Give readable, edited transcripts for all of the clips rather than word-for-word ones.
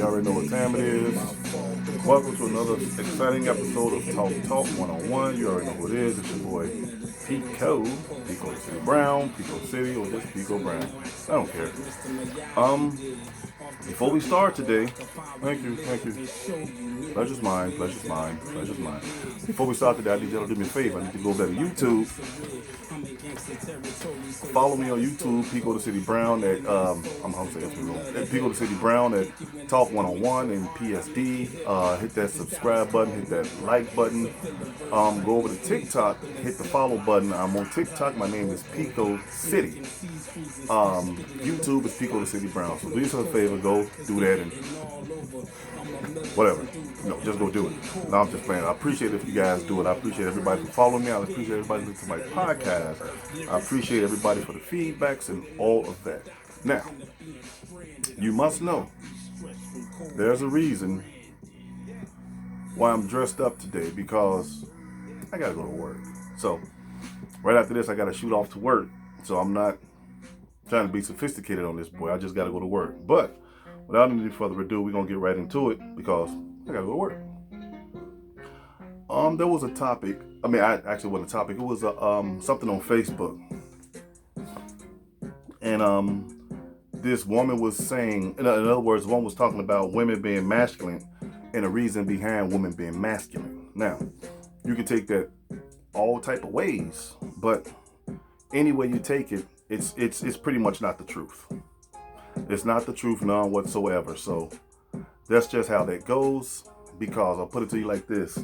You already know what time it is. Welcome to another exciting episode of Talk 101. You already know who it is. It's your boy Pico City Brown, Pico City, or just Pico Brown. I don't care. Before we start today, thank you. Pleasure's mine, pleasure's mine, pleasure's mine. Before we start today, I need y'all to do me a favor. I need to go over to YouTube. Follow me on YouTube, Pico the City Brown at Pico the City Brown at Talk 101 and PSD. Hit that subscribe button, hit that like button. Go over to TikTok, hit the follow button. I'm on TikTok. My name is Pico City. YouTube is Pico the City Brown. So do yourself a favor, go do that and whatever. Just go do it. No, I'm just playing. I appreciate if you guys do it. I appreciate everybody for following me. I appreciate everybody listening to my podcast. I appreciate everybody for the feedbacks and all of that. Now, you must know there's a reason why I'm dressed up today, because I gotta go to work. So right after this, I gotta shoot off to work. So I'm not trying to be sophisticated on this, boy. I just gotta go to work. But without any further ado, we're gonna get right into it because I gotta go to work. There was a topic. I actually wasn't a topic. It was something on Facebook, and this woman was saying, in other words, one was talking about women being masculine and the reason behind women being masculine. Now, you can take that all type of ways, but any way you take it, it's pretty much not the truth. It's not the truth, none whatsoever. So that's just how that goes. Because I'll put it to you like this: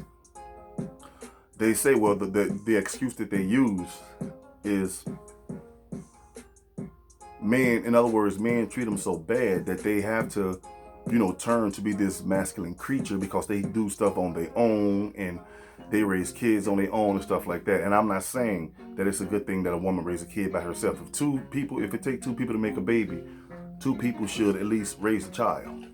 they say, well, the excuse that they use is men. In other words, men treat them so bad that they have to, turn to be this masculine creature because they do stuff on their own and they raise kids on their own and stuff like that. And I'm not saying that it's a good thing that a woman raise a kid by herself. If it takes two people to make a baby, two people should at least raise a child.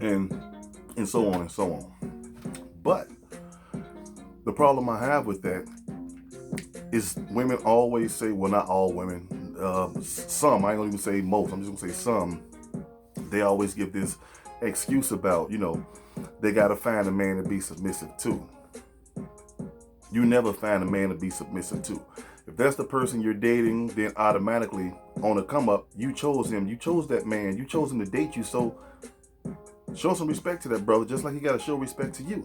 And so on and so on. But the problem I have with that is women always say, well, not all women, some, I don't even say most, I'm just gonna say some, they always give this excuse about, they gotta find a man to be submissive to. You never find a man to be submissive to. If that's the person you're dating, then automatically on the come up, you chose him, you chose that man, you chose him to date you, so show some respect to that brother, just like he got to show respect to you.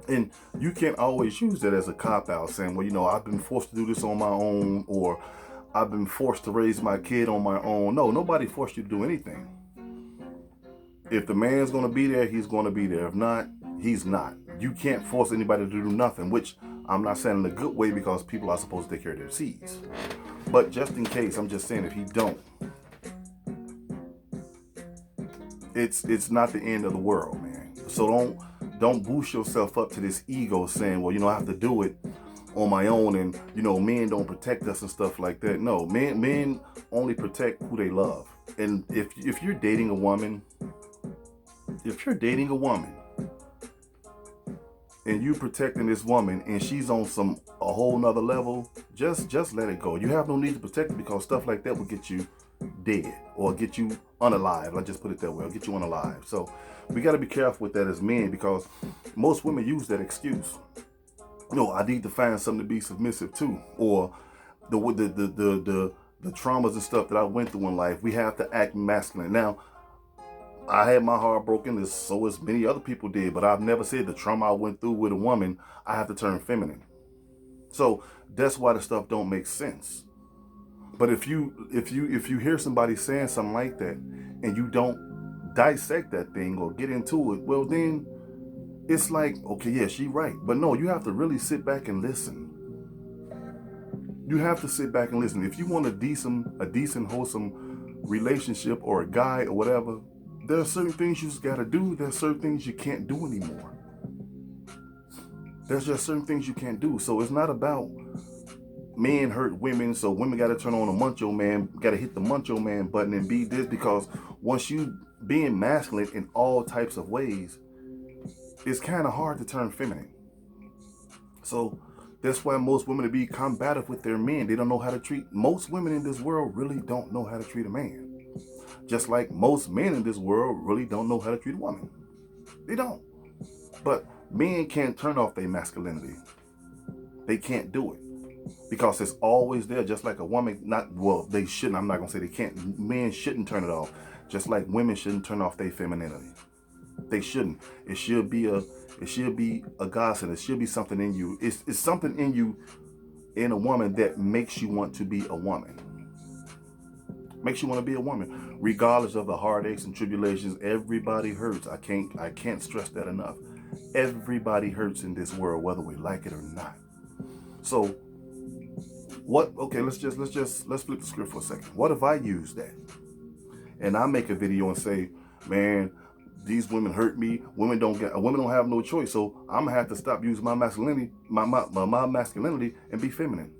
And you can't always use that as a cop-out, saying, well, I've been forced to do this on my own, or I've been forced to raise my kid on my own. No, nobody forced you to do anything. If the man's going to be there, he's going to be there. If not, he's not. You can't force anybody to do nothing, which I'm not saying in a good way, because people are supposed to take care of their seeds. But just in case, I'm just saying, if he don't, it's not the end of the world, man. So don't boost yourself up to this ego saying, well, I have to do it on my own, and men don't protect us and stuff like that. No, men only protect who they love. And if you're dating a woman, and you protecting this woman and she's on a whole nother level, just let it go. You have no need to protect her, because stuff like that will get you dead or get you unalive. Let's just put it that way. I'll get you unalive. So we got to be careful with that as men, because most women use that excuse. I need to find something to be submissive to, or the traumas and stuff that I went through in life. We have to act masculine. Now, I had my heart broken, so as many other people did, but I've never said the trauma I went through with a woman, I have to turn feminine. So that's why the stuff don't make sense. But if you hear somebody saying something like that and you don't dissect that thing or get into it, well, then it's like, okay, yeah, she right. But no, you have to really sit back and listen. You have to sit back and listen. If you want a decent, wholesome relationship, or a guy or whatever, there are certain things you just got to do. There are certain things you can't do anymore. There's just certain things you can't do. So it's not about men hurt women, so women got to turn on a macho man, got to hit the macho man button and be this, because once you being masculine in all types of ways, it's kind of hard to turn feminine. So That's why most women be combative with their men. They don't know how to treat. Most women in this world really don't know how to treat a man. Just like most men in this world really don't know how to treat a woman. They don't. But men can't turn off their masculinity. They can't do it because it's always there. Just like a woman, they shouldn't. I'm not gonna say they can't. Men shouldn't turn it off. Just like women shouldn't turn off their femininity. They shouldn't. It should be a godsend. It should be something in you. It's something in you, in a woman, that makes you want to be a woman. Makes you want to be a woman, regardless of the heartaches and tribulations. Everybody hurts. I can't stress that enough. Everybody hurts in this world, whether we like it or not. So, what? Okay, let's flip the script for a second. What if I use that, and I make a video and say, man, these women hurt me. Women don't have no choice. So I'm gonna have to stop using my masculinity, my masculinity, and be feminine,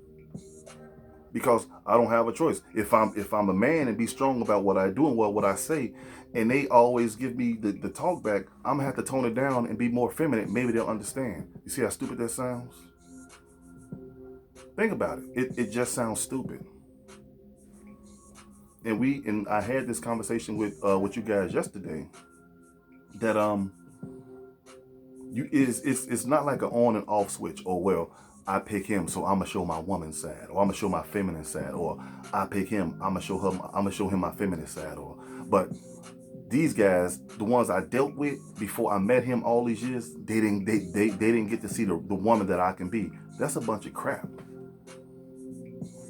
because I don't have a choice. If I'm a man and be strong about what I do and what I say, and they always give me the talk back, I'm gonna have to tone it down and be more feminine. Maybe they'll understand. You see how stupid that sounds? Think about it. It just sounds stupid. And I had this conversation with you guys yesterday, that it's not like an on and off switch. Or, well, I pick him, so I'm gonna show my woman side, or I'm gonna show my feminine side, or I pick him, I'm gonna show him my feminine side. But these guys, the ones I dealt with before I met him all these years, they didn't get to see the woman that I can be. That's a bunch of crap.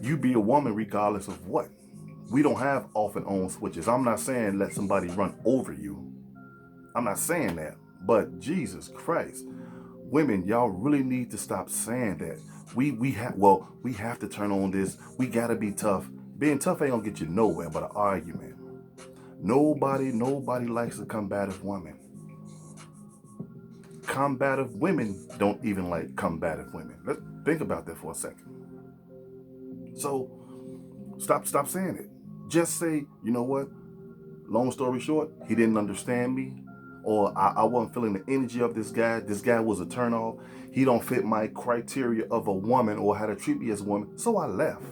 You be a woman regardless of what. We don't have off and on switches. I'm not saying let somebody run over you. I'm not saying that. But Jesus Christ, women, y'all really need to stop saying that. We have to turn on this. We gotta be tough. Being tough ain't gonna get you nowhere but an argument. Nobody likes a combative woman. Combative women don't even like combative women. Let's think about that for a second. So stop saying it. Just say, you know what? Long story short, he didn't understand me, or I wasn't feeling the energy of this guy. This guy was a turnoff. He don't fit my criteria of a woman or how to treat me as a woman, so I left.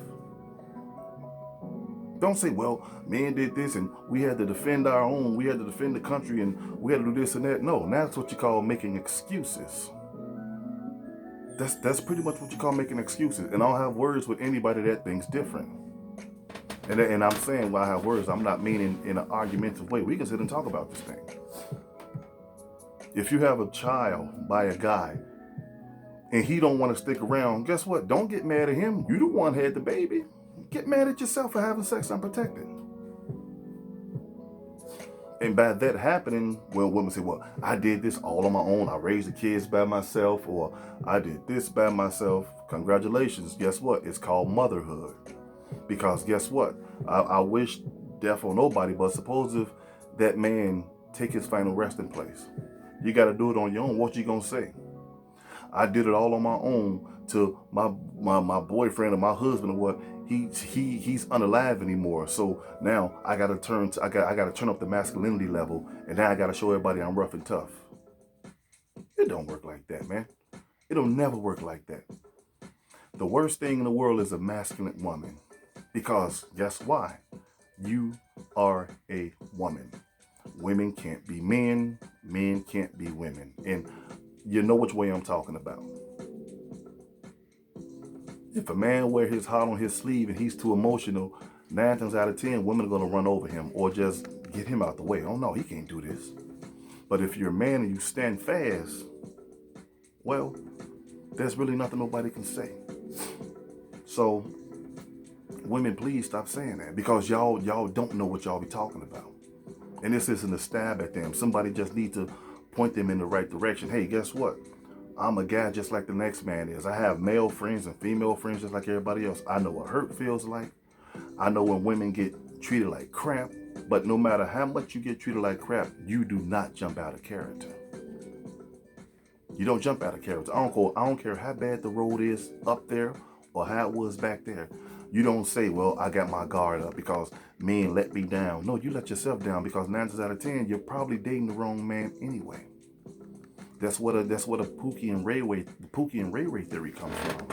Don't say, well, men did this and we had to defend our own, we had to defend the country, and we had to do this and that. No, that's what you call making excuses. That's pretty much what you call making excuses. And I'll have words with anybody that thinks different. And I'm saying, when I have words, I'm not meaning in an argumentative way. We can sit and talk about this thing. If you have a child by a guy and he don't want to stick around, guess what? Don't get mad at him. You the one had the baby. Get mad at yourself for having sex unprotected. And by that happening, well, women say, well, I did this all on my own. I raised the kids by myself, or I did this by myself. Congratulations. Guess what? It's called motherhood. Because guess what? I wish death on nobody, but suppose if that man take his final resting place. You got to do it on your own. What you going to say? I did it all on my own to my boyfriend or my husband or what. He's unalive anymore. So now I gotta turn up the masculinity level, and now I gotta show everybody I'm rough and tough. It don't work like that, man. It'll never work like that. The worst thing in the world is a masculine woman, because guess why? You are a woman. Women can't be men. Men can't be women. And you know which way I'm talking about. If a man wear his heart on his sleeve and he's too emotional, 9 times out of 10, women are going to run over him or just get him out the way. Oh no, he can't do this. But if you're a man and you stand fast, well, there's really nothing nobody can say. So, women, please stop saying that, because y'all don't know what y'all be talking about. And this isn't a stab at them. Somebody just need to point them in the right direction. Hey, guess what? I'm a guy just like the next man is. I have male friends and female friends just like everybody else. I know what hurt feels like. I know when women get treated like crap. But no matter how much you get treated like crap, you do not jump out of character. You don't jump out of character. I don't care how bad the road is up there or how it was back there. You don't say, well, I got my guard up because men let me down. No, you let yourself down, because 9 times out of 10, you're probably dating the wrong man anyway. That's what a Pookie and Ray Ray theory comes from.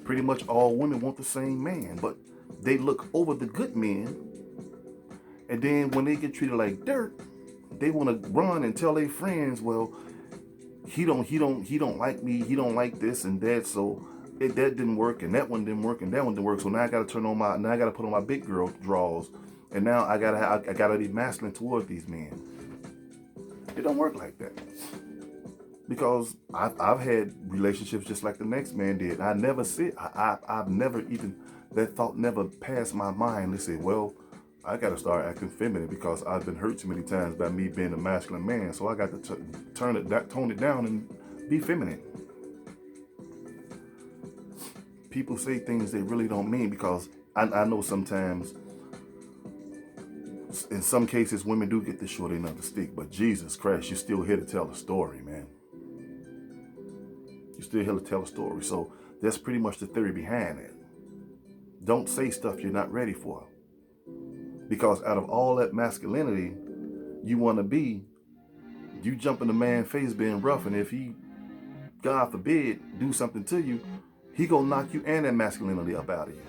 Pretty much all women want the same man, but they look over the good men, and then when they get treated like dirt, they want to run and tell their friends, well, he don't like me, he don't like this and that, so that didn't work, and that one didn't work, and that one didn't work. So now I gotta put on my big girl drawers, and now I gotta be masculine toward these men. It don't work like that. Because I've had relationships just like the next man did. I've never even, that thought never passed my mind to say, well, I got to start acting feminine because I've been hurt too many times by me being a masculine man. So I got to tone it down and be feminine. People say things they really don't mean, because I know sometimes, in some cases, women do get the short end of the stick. But Jesus Christ, you're still here to tell a story, man. You're still here to tell a story. So that's pretty much the theory behind it. Don't say stuff you're not ready for. Because out of all that masculinity you want to be, you jump in the man's face being rough, and if he, God forbid, do something to you, he gonna knock you and that masculinity up out of you.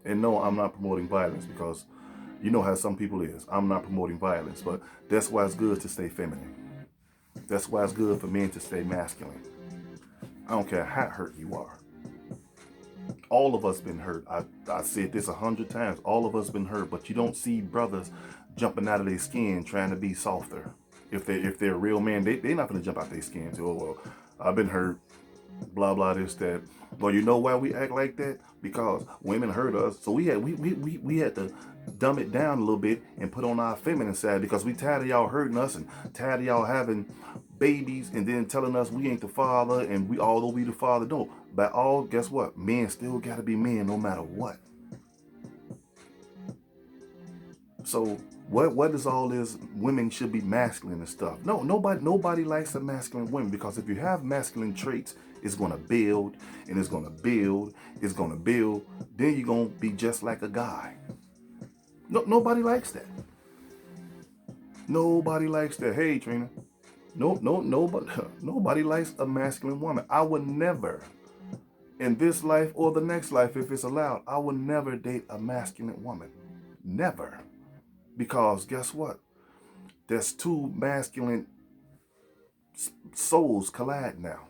And no, I'm not promoting violence, because you know how some people is. I'm not promoting violence, but that's why it's good to stay feminine. That's why it's good for men to stay masculine. I don't care how hurt you are. All of us been hurt. I said this 100 times. All of us been hurt, but you don't see brothers jumping out of their skin trying to be softer. If they're a real man, they're not gonna jump out their skin to, oh well, I've been hurt, blah blah this that. Well, you know why we act like that? Because women hurt us, so we had to dumb it down a little bit and put on our feminine side, because we tired of y'all hurting us and tired of y'all having babies and then telling us we ain't the father, and although we the father, no. But guess what? Men still gotta be men no matter what. So what is all this? Women should be masculine and stuff. No, nobody likes a masculine woman, because if you have masculine traits, it's gonna build and it's gonna build, it's gonna build. Then you're gonna be just like a guy. No, nobody likes that. Nobody likes that. Hey, Trina. Nobody likes a masculine woman. I would never, in this life or the next life, if it's allowed, I would never date a masculine woman. Never. Because guess what? There's two masculine souls collide now.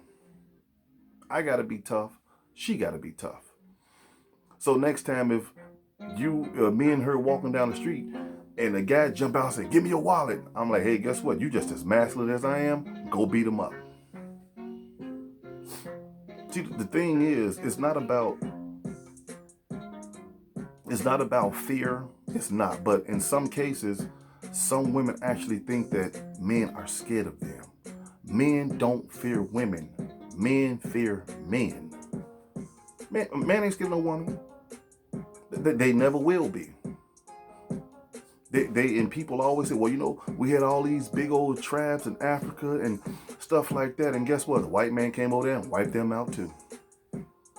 I gotta be tough. She gotta be tough. So next time, if me and her walking down the street, and the guy jump out and say, "Give me your wallet," I'm like, "Hey, guess what? You just as masculine as I am. Go beat him up." See, the thing is, it's not about fear. It's not. But in some cases, some women actually think that men are scared of them. Men don't fear women. Men fear men. Man ain't scared of no woman. They never will be. And people always say, well, you know, we had all these big old tribes in Africa and stuff like that. And guess what? The white man came over there and wiped them out too.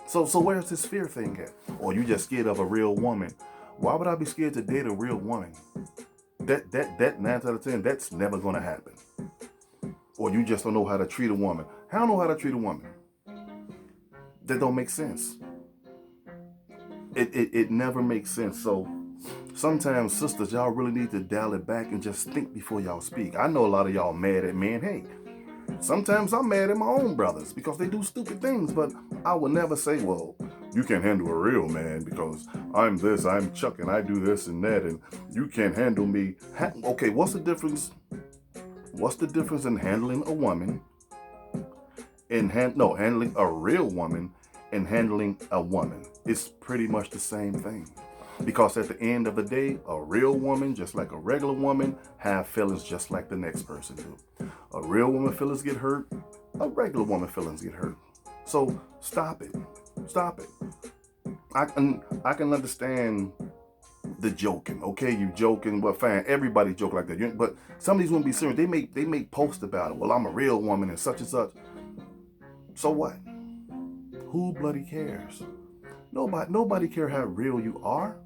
So where's this fear thing at? Or you just scared of a real woman? Why would I be scared to date a real woman? That 9 out of 10, that's never gonna happen. Or you just don't know how to treat a woman. How do I know how to treat a woman? That don't make sense. It never makes sense. So sometimes, sisters, y'all really need to dial it back and just think before y'all speak. I know a lot of y'all mad at men. Hey, sometimes I'm mad at my own brothers because they do stupid things, but I would never say, well, you can't handle a real man because I'm this, I'm Chuck, and I do this and that, and you can't handle me. Okay, what's the difference? What's the difference in handling a woman and handling a real woman and handling a woman? It's pretty much the same thing. Because at the end of the day, a real woman, just like a regular woman, have feelings just like the next person do. A real woman feelings get hurt. A regular woman feelings get hurt. So stop it. Stop it. I can understand the joking. Okay, you joking, but fine. Everybody joke like that. But some of these women be serious. They make posts about it. Well, I'm a real woman and such and such. So what? Who bloody cares? Nobody care how real you are.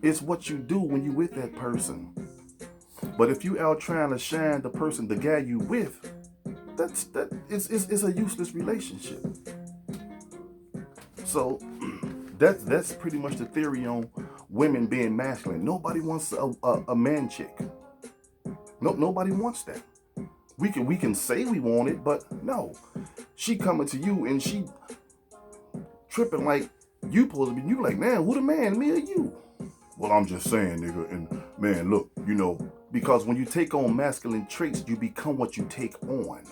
It's what you do when you with that person. But if you out trying to shine the guy you with, it's a useless relationship. So that's pretty much the theory on women being masculine. Nobody wants a man chick. No, nobody wants that. We can say we want it, but no. She coming to you and she tripping like you supposed to be. You like, man, who the man, me or you? Well, I'm just saying, nigga. And man, look, because when you take on masculine traits, you become what you take on.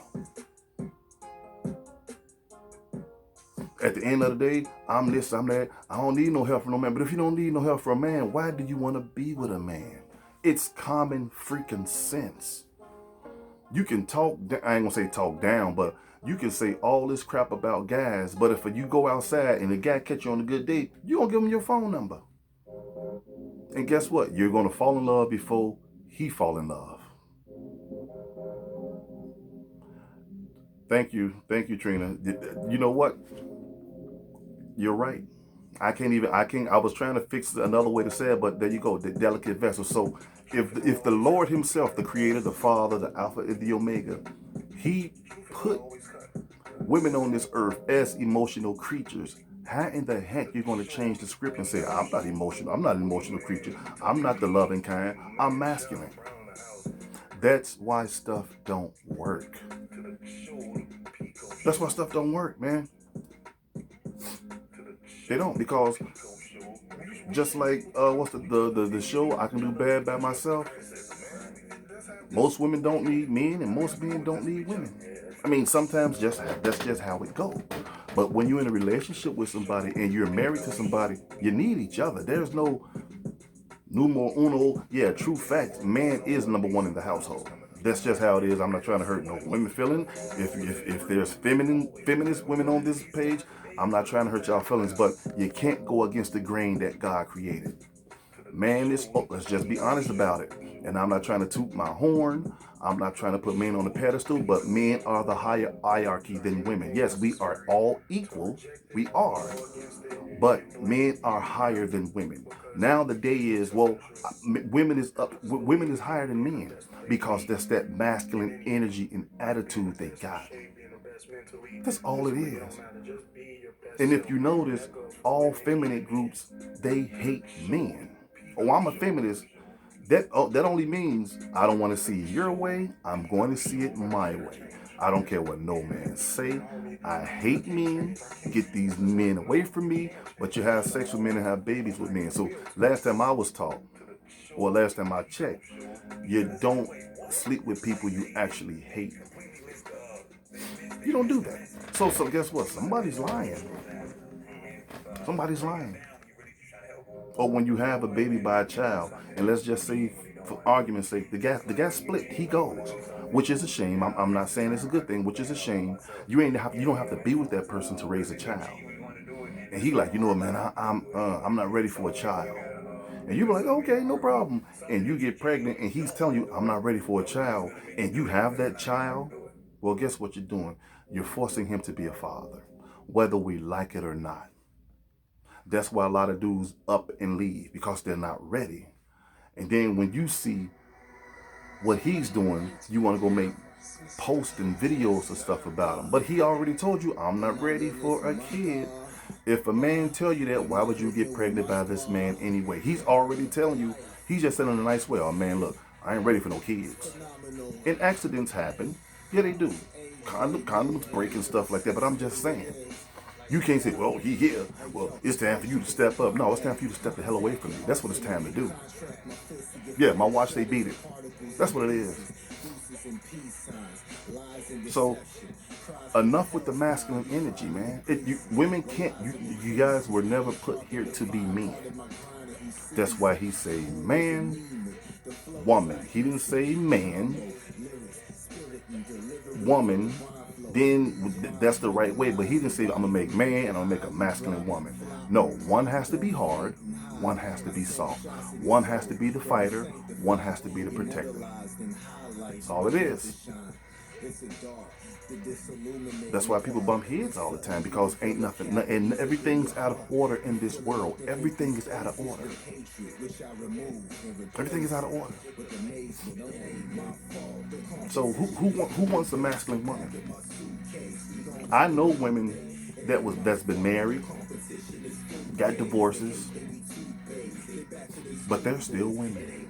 At the end of the day, I'm this, I'm that. I don't need no help from no man. But if you don't need no help from a man, why do you want to be with a man? It's common freaking sense. You can talk, I ain't gonna say talk down, but you can say all this crap about guys, but if you go outside and the guy catch you on a good date, you gonna give him your phone number. And guess what? You're gonna fall in love before he fall in love. Thank you, Trina. You know what? You're right. I was trying to fix another way to say it, but there you go, the delicate vessel. So if the Lord himself, the creator, the father, the alpha and the omega, he put women on this earth as emotional creatures, how in the heck you're going to change the script and say, I'm not emotional, I'm not an emotional creature, I'm not the loving kind, I'm masculine? That's why stuff don't work. That's why stuff don't work, man. They don't, because just like what's the show, I Can Do Bad by Myself. Most women don't need men, and most men don't need women. I mean, sometimes that's just how it goes. But when you're in a relationship with somebody and you're married to somebody, you need each other. There's no numero uno. Yeah, true facts. Man is number one in the household. That's just how it is. I'm not trying to hurt no women feeling. If there's feminist women on this page, I'm not trying to hurt y'all feelings, but you can't go against the grain that God created. Man is, let's just be honest about it. And I'm not trying to toot my horn. I'm not trying to put men on a pedestal, but men are the higher hierarchy than women. Yes, we are all equal. We are. But men are higher than women. Now the day is, well, women is higher than men because that's that masculine energy and attitude they got. That's all it is. And if you notice, all feminine groups, they hate men. Oh, I'm a feminist. That only means I don't want to see it your way. I'm going to see it my way. I don't care what no man say. I hate men. Get these men away from me. But you have sex with men and have babies with men. So last time I was taught, or last time I checked, you don't sleep with people you actually hate. You don't do that. So guess what? Somebody's lying. Somebody's lying. Or when you have a baby by a child, and let's just say, for argument's sake, the guy split, he goes, which is a shame. I'm not saying it's a good thing, which is a shame. You don't have to be with that person to raise a child. And he like, you know what, man, I'm not ready for a child. And you be like, okay, no problem. And you get pregnant, and he's telling you, I'm not ready for a child, and you have that child. Well, guess what you're doing? You're forcing him to be a father, whether we like it or not. That's why a lot of dudes up and leave, because they're not ready. And then when you see what he's doing, you want to go make posts and videos and stuff about him. But he already told you, I'm not ready for a kid. If a man tell you that, why would you get pregnant by this man anyway? He's already telling you, he's just saying in a nice way, oh man, look, I ain't ready for no kids. And accidents happen. Yeah, they do. Condoms break and stuff like that, but I'm just saying. You can't say, well, he here. Well, it's time for you to step up. No, it's time for you to step the hell away from me. That's what it's time to do. Yeah, my watch, they beat it. That's what it is. So, enough with the masculine energy, man. Women can't, you guys were never put here to be men. That's why he say man, woman. He didn't say man, woman. Then that's the right way, but he didn't say I'm gonna make man and I'm gonna make a masculine woman. No, one has to be hard, one has to be soft, one has to be the fighter, one has to be the protector. That's all it is. That's why people bump heads all the time, because ain't nothing, and everything's out of order in this world. Everything is out of order. Everything is out of order. So who wants a masculine woman? I know women that's been married, got divorces, but they're still women.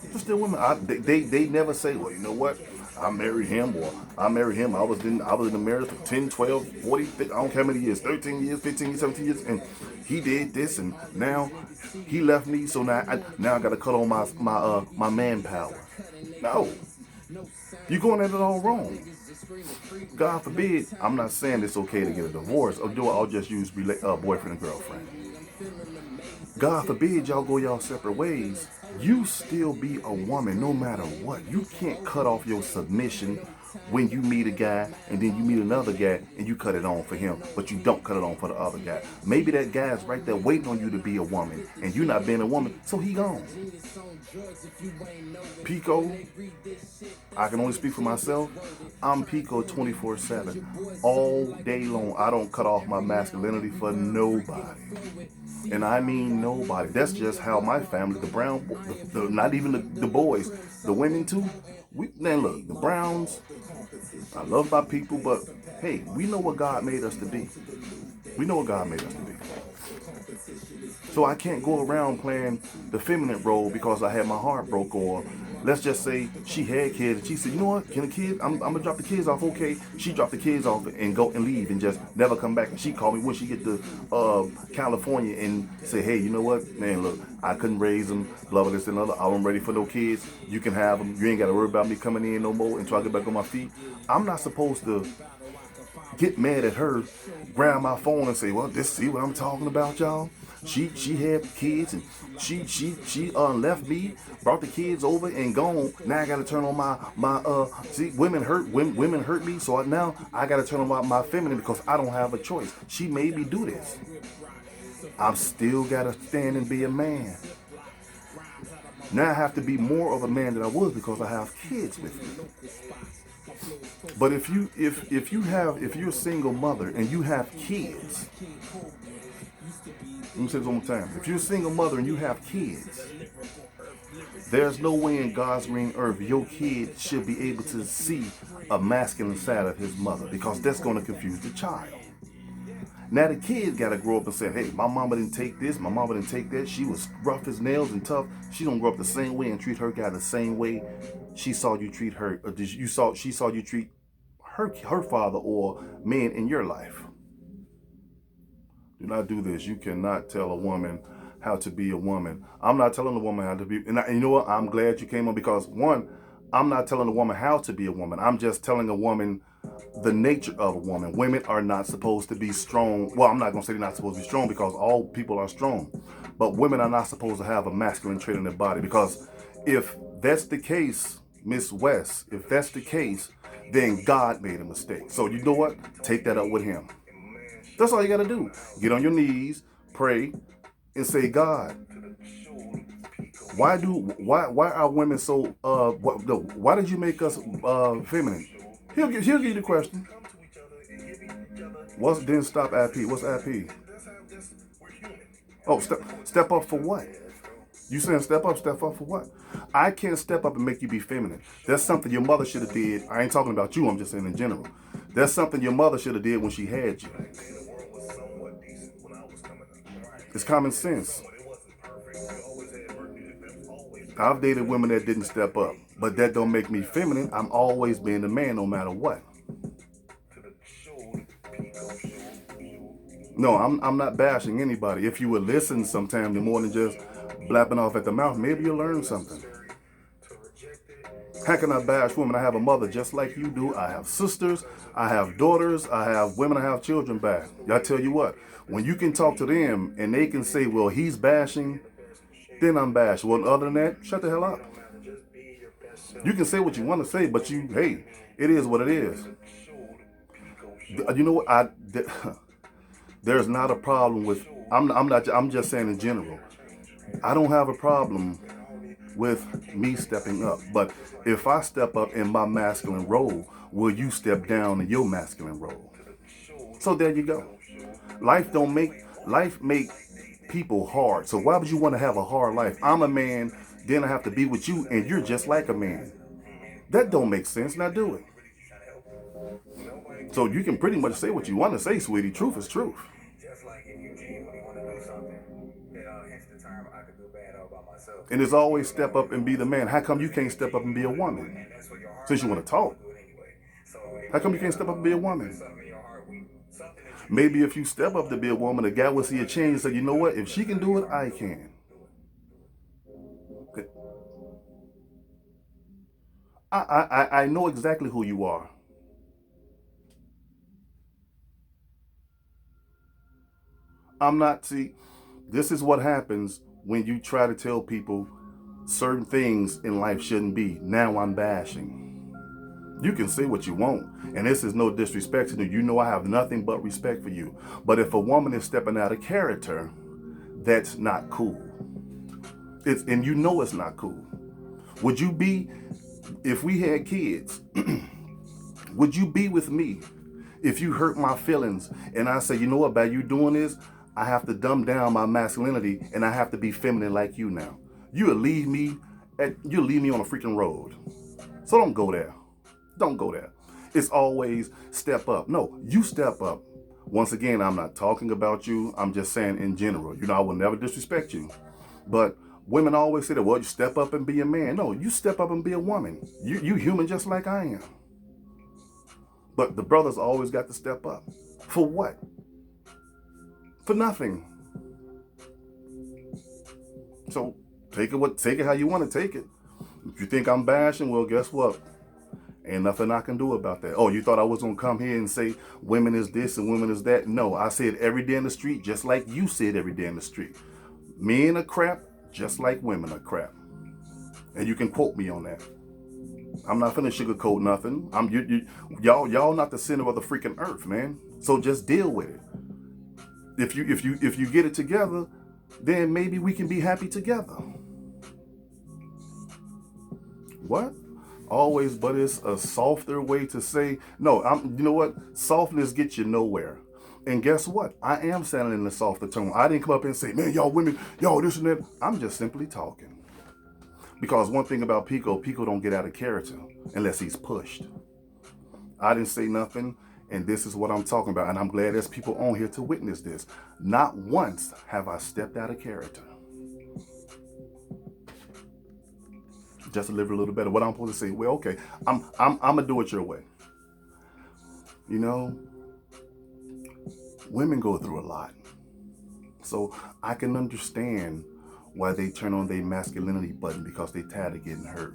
They're still women. They never say, well, you know what? I married him, or I married him. I was in the marriage for 10, 12, 40, 50, I don't care how many years, 13 years, 15 years, 17 years, and he did this, and now he left me, so now I got to cut on my manpower. No, you're going at it all wrong. God forbid, I'm not saying it's okay to get a divorce, or I'll just use boyfriend and girlfriend. God forbid y'all go y'all separate ways. You still be a woman no matter what. You can't cut off your submission when you meet a guy and then you meet another guy and you cut it on for him, but you don't cut it on for the other guy. Maybe that guy's right there waiting on you to be a woman and you not being a woman, so he gone. Pico, I can only speak for myself. I'm Pico 24/7. All day long. I don't cut off my masculinity for nobody. And I mean nobody. That's just how my family, the Brown, not even the boys, the women too. Now look, the Browns, I love my people, but hey, we know what God made us to be. We know what God made us to be. So I can't go around playing the feminine role because I had my heart broke, or let's just say she had kids and she said, you know what, can the kids, I'm gonna drop the kids off. Okay, she dropped the kids off and go and leave and just never come back. And she called me when she get to California and say, hey, you know what, man, look, I couldn't raise them, blah, blah, this and other. I wasn't ready for no kids. You can have them. You ain't got to worry about me coming in no more until I get back on my feet. I'm not supposed to get mad at her, grab my phone and say, well, see what I'm talking about, y'all? She had kids and she left me, brought the kids over and gone. Now I got to turn on my see, women hurt me, so now I got to turn on my feminine because I don't have a choice. She made me do this. I'm still got to stand and be a man. Now I have to be more of a man than I was because I have kids with me. But if you're a single mother and you have kids, let me say this one more time. If you're a single mother and you have kids, there's no way in God's green earth your kid should be able to see a masculine side of his mother, because that's going to confuse the child. Now the kid got to grow up and say, hey, my mama didn't take this, my mama didn't take that. She was rough as nails and tough. She don't grow up the same way and treat her guy the same way she saw you treat her, or she saw you treat her father or men in your life. Do not do this. You cannot tell a woman how to be a woman. I'm not telling a woman how to be, and you know what? I'm glad you came on, because one, I'm not telling a woman how to be a woman. I'm just telling a woman the nature of a woman. Women are not supposed to be strong. Well, I'm not going to say they're not supposed to be strong, because all people are strong. But women are not supposed to have a masculine trait in their body, because if that's the case, Miss West, if that's the case, then God made a mistake. So you know what? Take that up with him. That's all you got to do. Get on your knees, pray, and say, God, why are women so why did you make us feminine? He'll give you the question. Didn't stop IP? What's IP? Oh, step up for what? You saying step up for what? I can't step up and make you be feminine. That's something your mother should have did. I ain't talking about you, I'm just saying in general. That's something your mother should have did when she had you. It's common sense. I've dated women that didn't step up, but that don't make me feminine. I'm always being the man no matter what. No, I'm not bashing anybody. If you would listen sometime, more than just blapping off at the mouth, maybe you'll learn something. How can I bash women? I have a mother just like you do. I have sisters, I have daughters, I have women, I have children back. I tell you what, when you can talk to them and they can say, well, he's bashing, then I'm bashing. Well, other than that, shut the hell up. You can say what you want to say, but hey, it is what it is. You know what? There's not a problem with, I'm just saying in general. I don't have a problem with me stepping up. But if I step up in my masculine role, will you step down in your masculine role? So there you go. Life make people hard. So why would you want to have a hard life? I'm a man, then I have to be with you, and you're just like a man. That don't make sense. Now do it. So you can pretty much say what you want to say, sweetie. Truth is truth. And it's always step up and be the man. How come you can't step up and be a woman? Since you want to talk. How come you can't step up and be a woman? Maybe if you step up to be a woman, a guy will see a change and say, you know what? If she can do it, I can. I know exactly who you are. I'm not, see, this is what happens when you try to tell people certain things in life shouldn't be. Now I'm bashing. You can say what you want, and this is no disrespect to you. You know I have nothing but respect for you. But if a woman is stepping out of character, that's not cool. And you know it's not cool. Would you be, if we had kids, would you be with me if you hurt my feelings and I say, you know what, by you doing this, I have to dumb down my masculinity and I have to be feminine like you now. You'll leave me on a freaking road. So don't go there. Don't go there. It's always step up. No, you step up. Once again, I'm not talking about you. I'm just saying in general. You know, I will never disrespect you. But women always say that, well, you step up and be a man. No, you step up and be a woman. You human just like I am. But the brothers always got to step up. For what? For nothing. So take it how you want to take it. If you think I'm bashing, well, guess what? Ain't nothing I can do about that. Oh, you thought I was going to come here and say women is this and women is that? No, I say it every day in the street, just like you say it every day in the street. Men are crap, just like women are crap. And you can quote me on that. I'm not finna sugarcoat nothing. Y'all not the center of the freaking earth, man. So just deal with it. If you get it together, then maybe we can be happy together. What? Always, but it's a softer way to say no. You know what? Softness gets you nowhere. And guess what? I am sounding in the softer tone. I didn't come up and say, man, y'all women, y'all this and that. I'm just simply talking. Because one thing about Pico don't get out of character unless he's pushed. I didn't say nothing, and this is what I'm talking about. And I'm glad there's people on here to witness this. Not once have I stepped out of character. Just to live a little better. What I'm supposed to say? Well, okay, I'm gonna do it your way. You know, women go through a lot, so I can understand why they turn on their masculinity button because they tired of getting hurt.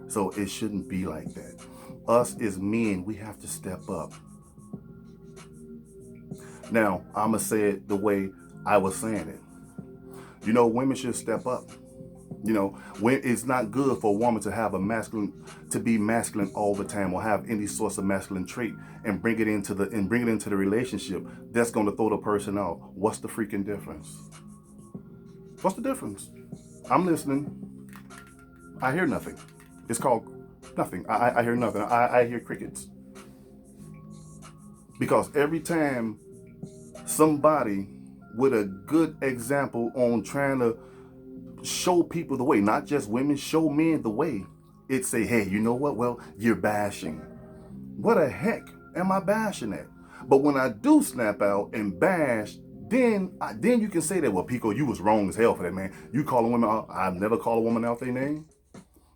So it shouldn't be like that. Us as men, we have to step up. Now, I'm gonna say it the way I was saying it. You know, women should step up. You know, when it's not good for a woman to have to be masculine all the time or have any source of masculine trait and bring it into the relationship. That's going to throw the person out. What's the freaking difference? What's the difference? I'm listening. I hear nothing. It's called nothing. I hear nothing. I hear crickets. Because every time somebody with a good example on trying to show people the way, not just women, show men the way, it say, hey, you know what? Well, you're bashing. What the heck am I bashing at? But when I do snap out and bash, then you can say that, well, Pico, you was wrong as hell for that, man. You call a woman out. I never call a woman out their name.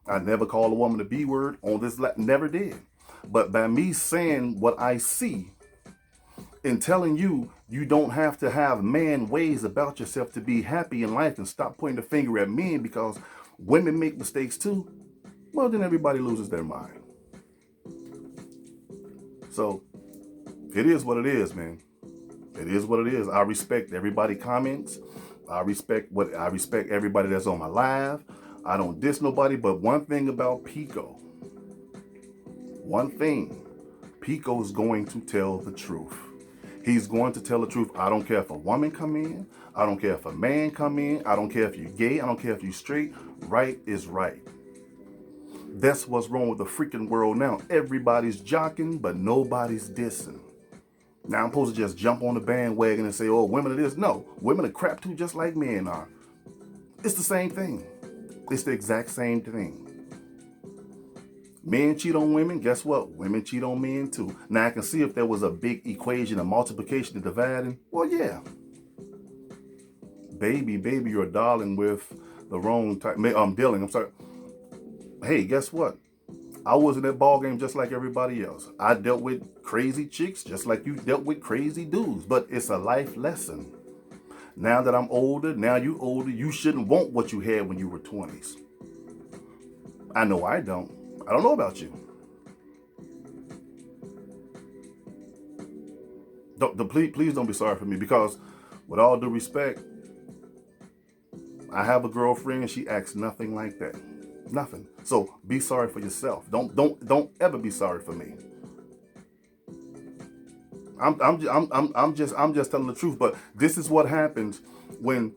I never call a woman the B word on this. Never did. But by me saying what I see and telling you, you don't have to have man ways about yourself to be happy in life and stop pointing the finger at men because women make mistakes too, well, then everybody loses their mind. So it is what it is, man. It is what it is. I respect everybody comments. I respect everybody that's on my live. I don't diss nobody, but one thing about Pico, Pico's going to tell the truth. He's going to tell the truth. I don't care if a woman come in. I don't care if a man come in. I don't care if you're gay. I don't care if you're straight. Right is right. That's what's wrong with the freaking world now. Everybody's jocking, but nobody's dissing. Now I'm supposed to just jump on the bandwagon and say, oh, women are this. No, women are crap too, just like men are. It's the same thing. It's the exact same thing. Men cheat on women. Guess what? Women cheat on men too. Now I can see if there was a big equation of multiplication and dividing. Well, yeah. Baby, you're darling with the wrong type. Dealing. I'm sorry. Hey, guess what? I was in that ball game just like everybody else. I dealt with crazy chicks just like you dealt with crazy dudes. But it's a life lesson. Now that I'm older, you shouldn't want what you had when you were 20s. I know I don't. I don't know about you. Please don't be sorry for me, because with all due respect, I have a girlfriend. She acts nothing like that. Nothing. So be sorry for yourself. Don't ever be sorry for me. I'm just telling the truth. But this is what happens when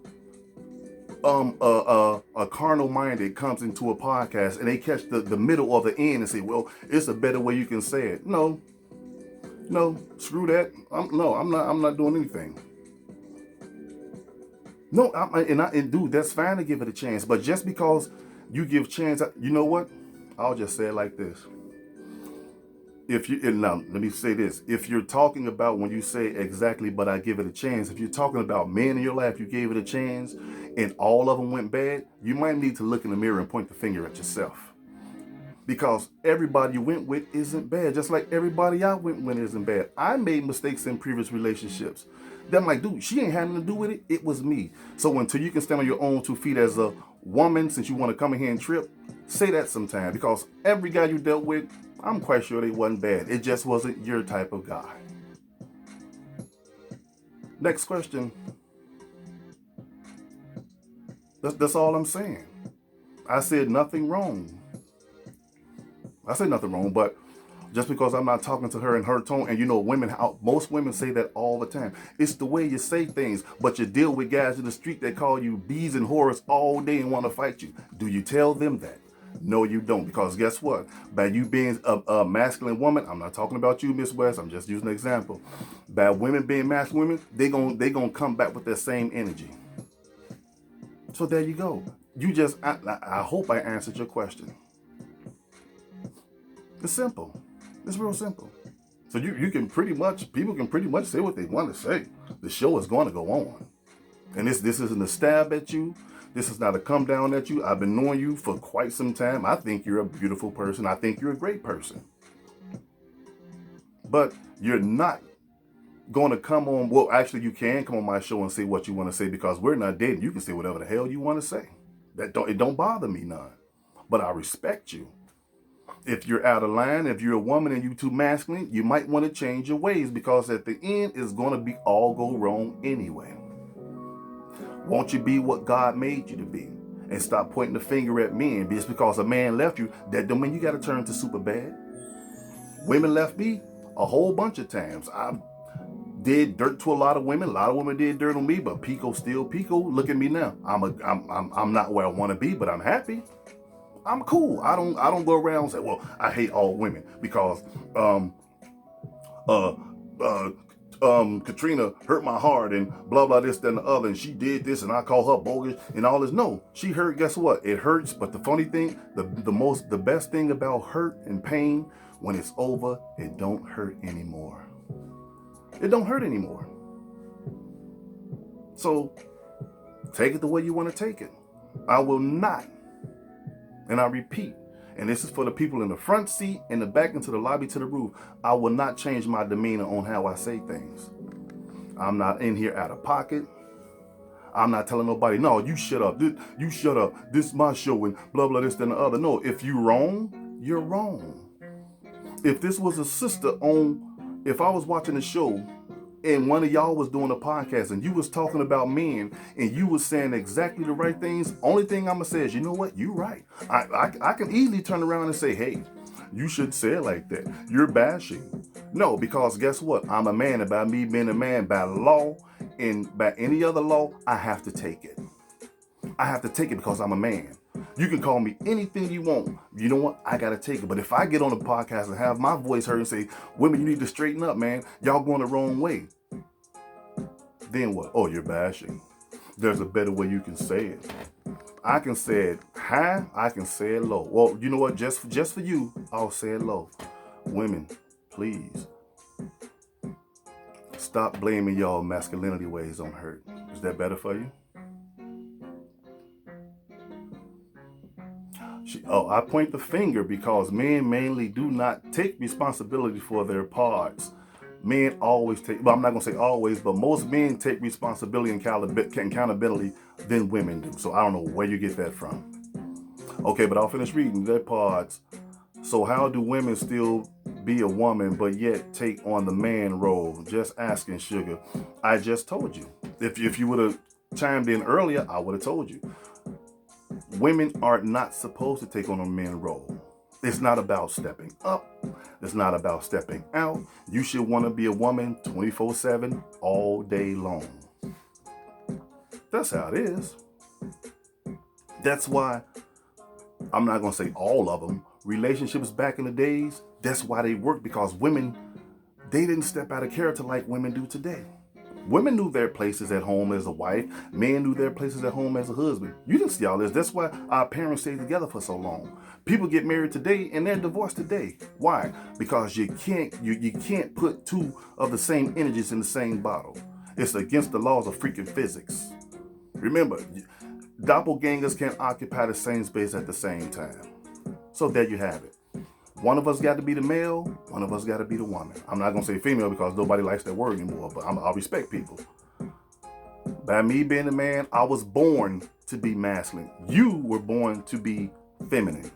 a carnal minded comes into a podcast and they catch the middle or the end and say, well, it's a better way you can say it. No, screw that. I'm not doing anything. No, dude, that's fine to give it a chance. But just because you give chance, you know what? I'll just say it like this. Now, let me say this. If you're talking about when you say exactly, but I give it a chance, if you're talking about men in your life, you gave it a chance and all of them went bad, you might need to look in the mirror and point the finger at yourself. Because everybody you went with isn't bad, just like everybody I went with isn't bad. I made mistakes in previous relationships. Then I'm like, dude, she ain't had nothing to do with it. It was me. So until you can stand on your own 2 feet as a woman, since you want to come in here and trip, say that sometime. Because every guy you dealt with, I'm quite sure they wasn't bad. It just wasn't your type of guy. Next question. That's all I'm saying. I said nothing wrong. But just because I'm not talking to her in her tone, and most women say that all the time. It's the way you say things, but you deal with guys in the street that call you bees and whores all day and want to fight you. Do you tell them that? No, you don't, because guess what? By you being a masculine woman, I'm not talking about you, Miss West. I'm just using an example. By women being masculine women, they gonna come back with that same energy. So there you go. I hope I answered your question. It's simple. It's real simple. So people can pretty much say what they want to say. The show is going to go on. And this isn't a stab at you. This is not a come down at you. I've been knowing you for quite some time. I think you're a beautiful person. I think you're a great person. But you're not going to come on. Well, actually, you can come on my show and say what you want to say, because we're not dating. You can say whatever the hell you want to say. It don't bother me none. But I respect you. If you're out of line, if you're a woman and you too masculine, you might want to change your ways, because at the end it's going to be all go wrong anyway. Won't you be what God made you to be? And stop pointing the finger at men. Just because a man left you, that don't mean you got to turn to super bad. Women left me a whole bunch of times. I did dirt to a lot of women. A lot of women did dirt on me, but Pico still Pico. Look at me now. I'm not where I want to be, but I'm happy. I'm cool. I don't go around and say, well, I hate all women because Katrina hurt my heart and blah blah this, that, and the other, and she did this and I call her bogus and all this. No, she hurt. Guess what? It hurts. But the funny thing, the best thing about hurt and pain, when it's over, it don't hurt anymore. It don't hurt anymore. So take it the way you want to take it. I will not. And I repeat, and this is for the people in the front seat, in the back, into the lobby, to the roof, I will not change my demeanor on how I say things. I'm not in here out of pocket. I'm not telling nobody, no, you shut up. You shut up. This is my show and blah, blah, this, then the other. No, if you're wrong, you're wrong. If this was a sister if I was watching a show and one of y'all was doing a podcast and you was talking about men and you was saying exactly the right things, only thing I'm going to say is, you know what? You're right. I can easily turn around and say, hey, you should say it like that. You're bashing. No, because guess what? I'm a man, and by me being a man, by law and by any other law, I have to take it. I have to take it because I'm a man. You can call me anything you want. You know what? I gotta take it. But if I get on the podcast and have my voice heard and say, "Women, you need to straighten up, man. Y'all going the wrong way," then what? Oh, you're bashing. There's a better way you can say it. I can say it high. I can say it low. Well, you know what? Just for you, I'll say it low. Women, please stop blaming y'all masculinity ways on hurt. Is that better for you? I point the finger because men mainly do not take responsibility for their parts. Men always take, well, I'm not going to say always, but most men take responsibility and accountability than women do. So I don't know where you get that from. Okay, but I'll finish reading their parts. So how do women still be a woman but yet take on the man role? Just asking, sugar. I just told you. If you would have chimed in earlier, I would have told you. Women are not supposed to take on a man role. It's not about stepping up. It's not about stepping out. You should want to be a woman 24/7 all day long. That's how it is. That's why I'm not going to say all of them. Relationships back in the days, that's why they worked, because women, they didn't step out of character like women do today. Women knew their places at home as a wife. Men knew their places at home as a husband. You didn't see all this. That's why our parents stayed together for so long. People get married today and they're divorced today. Why? Because you can't put two of the same energies in the same bottle. It's against the laws of freaking physics. Remember, doppelgangers can't occupy the same space at the same time. So there you have it. One of us got to be the male, one of us got to be the woman. I'm not going to say female because nobody likes that word anymore, but I'll respect people. By me being a man, I was born to be masculine. You were born to be feminine.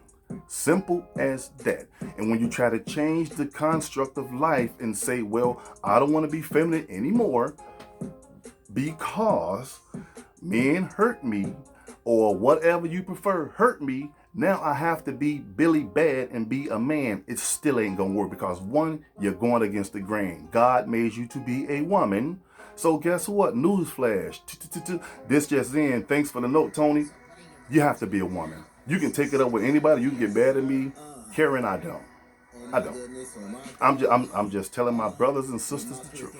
Simple as that. And when you try to change the construct of life and say, well, I don't want to be feminine anymore because men hurt me, or whatever you prefer hurt me, now I have to be Billy Bad and be a man. It still ain't gonna work because one, you're going against the grain. God made you to be a woman. So guess what? Newsflash. This just in. Thanks for the note, Tony. You have to be a woman. You can take it up with anybody. You can get mad at me. Karen, I don't. I don't. I'm just telling my brothers and sisters the truth.